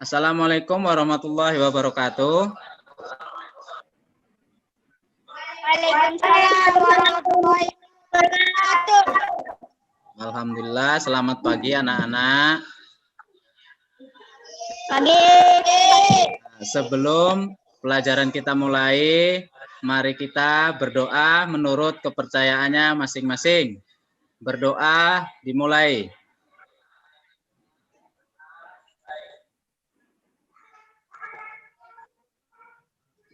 Assalamualaikum warahmatullahi wabarakatuh. Waalaikumsalam warahmatullahi wabarakatuh. Alhamdulillah, selamat pagi anak-anak. Pagi. Sebelum pelajaran kita mulai, mari kita berdoa menurut kepercayaannya masing-masing. Berdoa dimulai.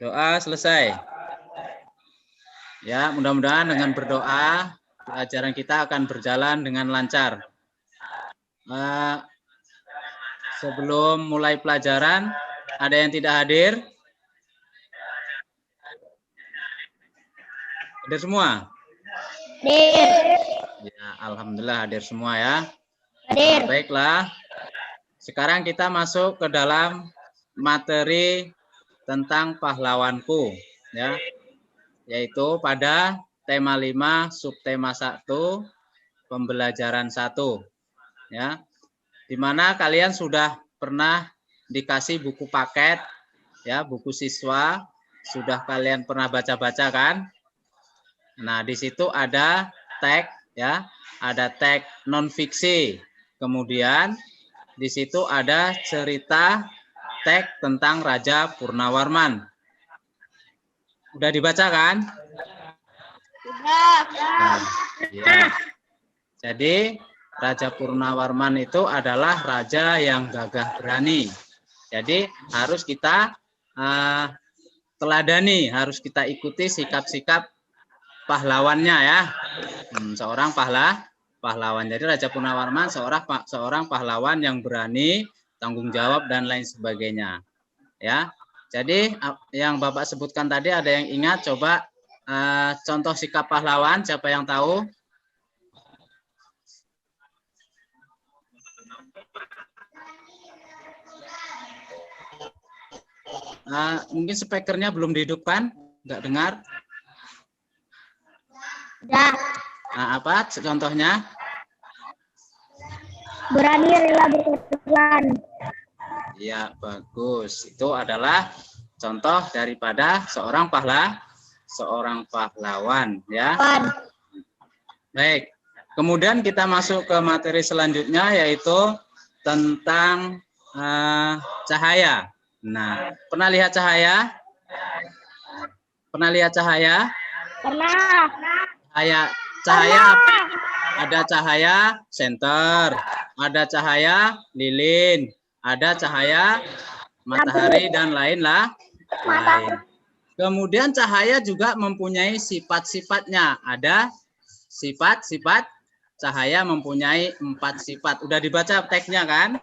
Doa selesai. Ya, mudah-mudahan dengan berdoa pelajaran kita akan berjalan dengan lancar. Sebelum mulai pelajaran, ada yang tidak hadir? Hadir semua? Hadir. Ya, alhamdulillah hadir semua ya. Hadir. Baiklah. Sekarang kita masuk ke dalam materi tentang pahlawanku ya. Yaitu pada tema 5 subtema 1 pembelajaran 1 ya. Di mana kalian sudah pernah dikasih buku paket ya, buku siswa, sudah kalian pernah baca-baca kan? Nah, di situ ada teks ya, ada teks non fiksi. Kemudian di situ ada cerita teks tentang Raja Purnawarman. Udah dibaca kan? Sudah. Nah, ya. Jadi Raja Purnawarman itu adalah raja yang gagah berani. Jadi harus kita teladani, harus kita ikuti sikap-sikap pahlawannya ya. Seorang pahlawan. Jadi Raja Purnawarman seorang pahlawan yang berani, tanggung jawab dan lain sebagainya. Ya. Jadi yang Bapak sebutkan tadi ada yang ingat? Coba contoh sikap pahlawan, siapa yang tahu? Mungkin speakernya belum dihidupkan, nggak dengar? Sudah. Nah, apa contohnya? Berani rela berkorban. Ya, bagus. Itu adalah contoh daripada seorang pahlawan ya. Baik. Kemudian kita masuk ke materi selanjutnya yaitu tentang cahaya. Nah, pernah lihat cahaya? Pernah lihat cahaya? Pernah. Cahaya ada cahaya senter, ada cahaya lilin, ada cahaya matahari dan lain. Kemudian cahaya juga mempunyai sifat-sifatnya. Ada sifat-sifat cahaya mempunyai 4 sifat. Udah dibaca teksnya kan?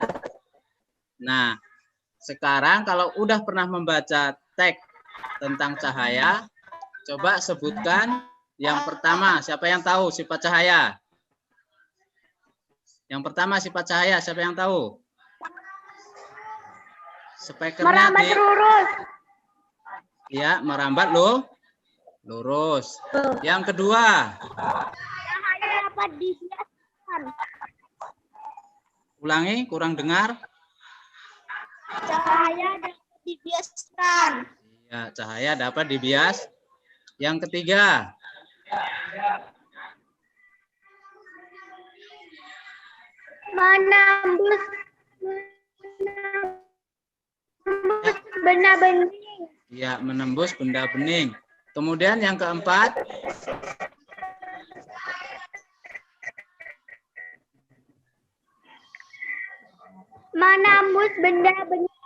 Nah, sekarang kalau udah pernah membaca teks tentang cahaya, coba sebutkan yang pertama. Siapa yang tahu sifat cahaya? Yang pertama sifat cahaya, siapa yang tahu? Speakernya merambat lurus. Ya, merambat lurus. Yang kedua. Cahaya dapat dibiaskan. Ulangi, kurang dengar. Cahaya dapat dibiaskan. Ya, cahaya dapat dibias. Yang ketiga. Menembus benda bening. Ya, menembus benda bening. Kemudian yang keempat. Menembus benda bening.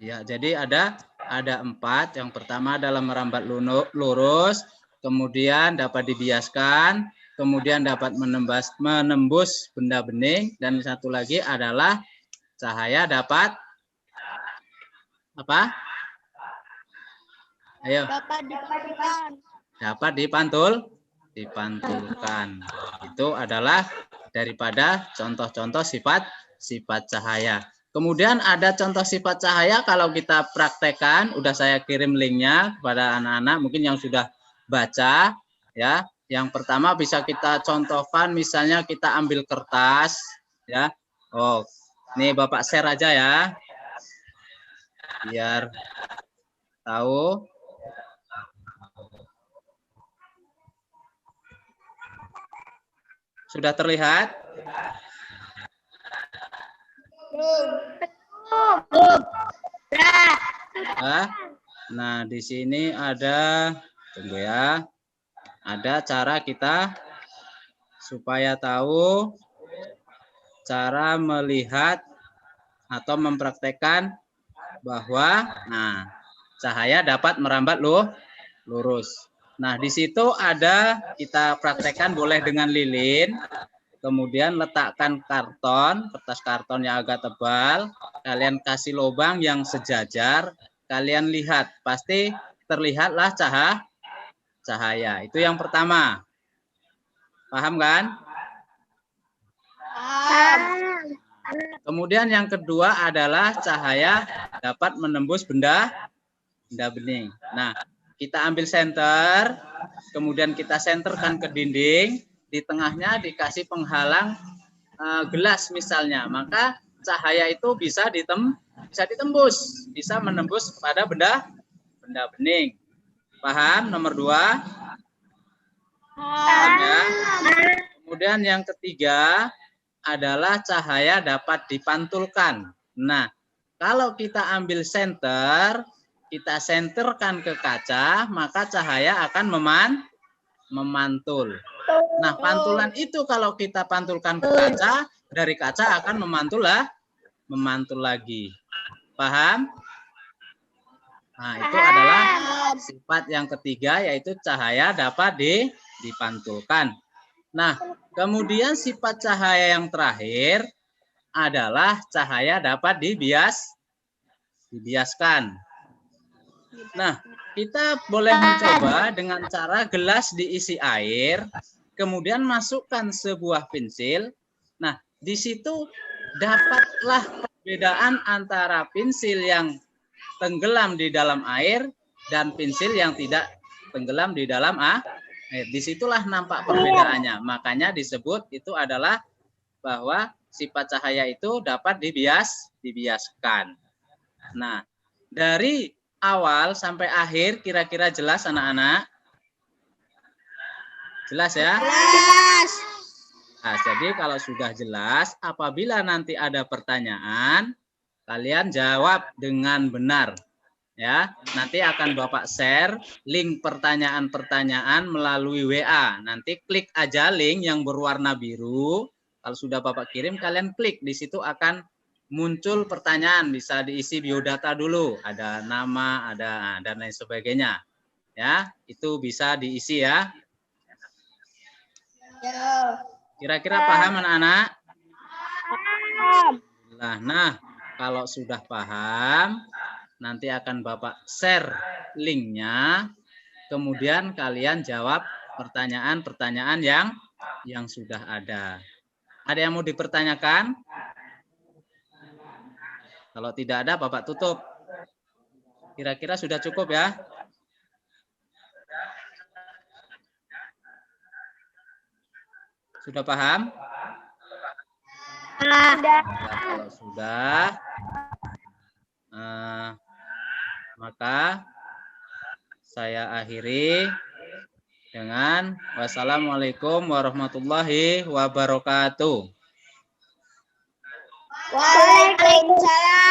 Ya, jadi ada 4. Yang pertama adalah merambat lurus, kemudian dapat dibiaskan, kemudian dapat menembus benda bening, dan satu lagi adalah cahaya dapat apa? Ayo. Dapat dipantulkan. Itu adalah daripada contoh-contoh sifat cahaya. Kemudian ada contoh sifat cahaya kalau kita praktekkan, udah saya kirim linknya kepada anak-anak mungkin yang sudah baca ya. Yang pertama bisa kita contohkan, misalnya kita ambil kertas ya. Nih Bapak share aja ya. Biar tahu. Sudah terlihat? Nah, di sini ada, tunggu ya. Ada cara kita supaya tahu cara melihat atau mempraktekkan bahwa cahaya dapat merambat lurus. Nah, di situ ada kita praktekkan boleh dengan lilin. Kemudian letakkan karton, kertas karton yang agak tebal. Kalian kasih lubang yang sejajar. Kalian lihat, pasti terlihatlah cahaya. Itu yang pertama. Paham kan? Kemudian yang kedua adalah cahaya dapat menembus benda bening. Nah, kita ambil senter, kemudian kita senterkan ke dinding, di tengahnya dikasih penghalang gelas misalnya, maka cahaya itu bisa ditembus, bisa menembus pada benda bening. Paham? Nomor 2. Paham ya? Kemudian yang ketiga adalah cahaya dapat dipantulkan. Nah, kalau kita ambil senter, kita senterkan ke kaca, maka cahaya akan memantul. Nah, pantulan itu kalau kita pantulkan ke kaca, dari kaca akan memantul lagi. Paham? Nah, itu adalah sifat yang ketiga, yaitu cahaya dapat dipantulkan. Nah, kemudian sifat cahaya yang terakhir adalah cahaya dapat dibiaskan. Nah, kita boleh mencoba dengan cara gelas diisi air, kemudian masukkan sebuah pensil. Nah, di situ dapatlah perbedaan antara pensil yang tenggelam di dalam air dan pensil yang tidak tenggelam di dalam air. Disitulah nampak perbedaannya. Makanya disebut itu adalah bahwa sifat cahaya itu dapat dibiaskan. Nah, dari awal sampai akhir kira-kira jelas anak-anak? Jelas ya? Jelas. Nah, jadi kalau sudah jelas, apabila nanti ada pertanyaan, kalian jawab dengan benar. Ya, nanti akan Bapak share link pertanyaan-pertanyaan melalui WA. Nanti klik aja link yang berwarna biru. Kalau sudah Bapak kirim, kalian klik. Di situ akan muncul pertanyaan, bisa diisi biodata dulu, ada nama, ada dan lain sebagainya. Ya, itu bisa diisi ya. Kira-kira paham anak-anak? Nah, kalau sudah paham, nanti akan Bapak share linknya, kemudian kalian jawab pertanyaan-pertanyaan yang sudah ada. Ada yang mau dipertanyakan? Kalau tidak ada, Bapak tutup. Kira-kira sudah cukup ya? Sudah paham? Kalau sudah, maka saya akhiri dengan wassalamualaikum warahmatullahi wabarakatuh. Waalaikumsalam.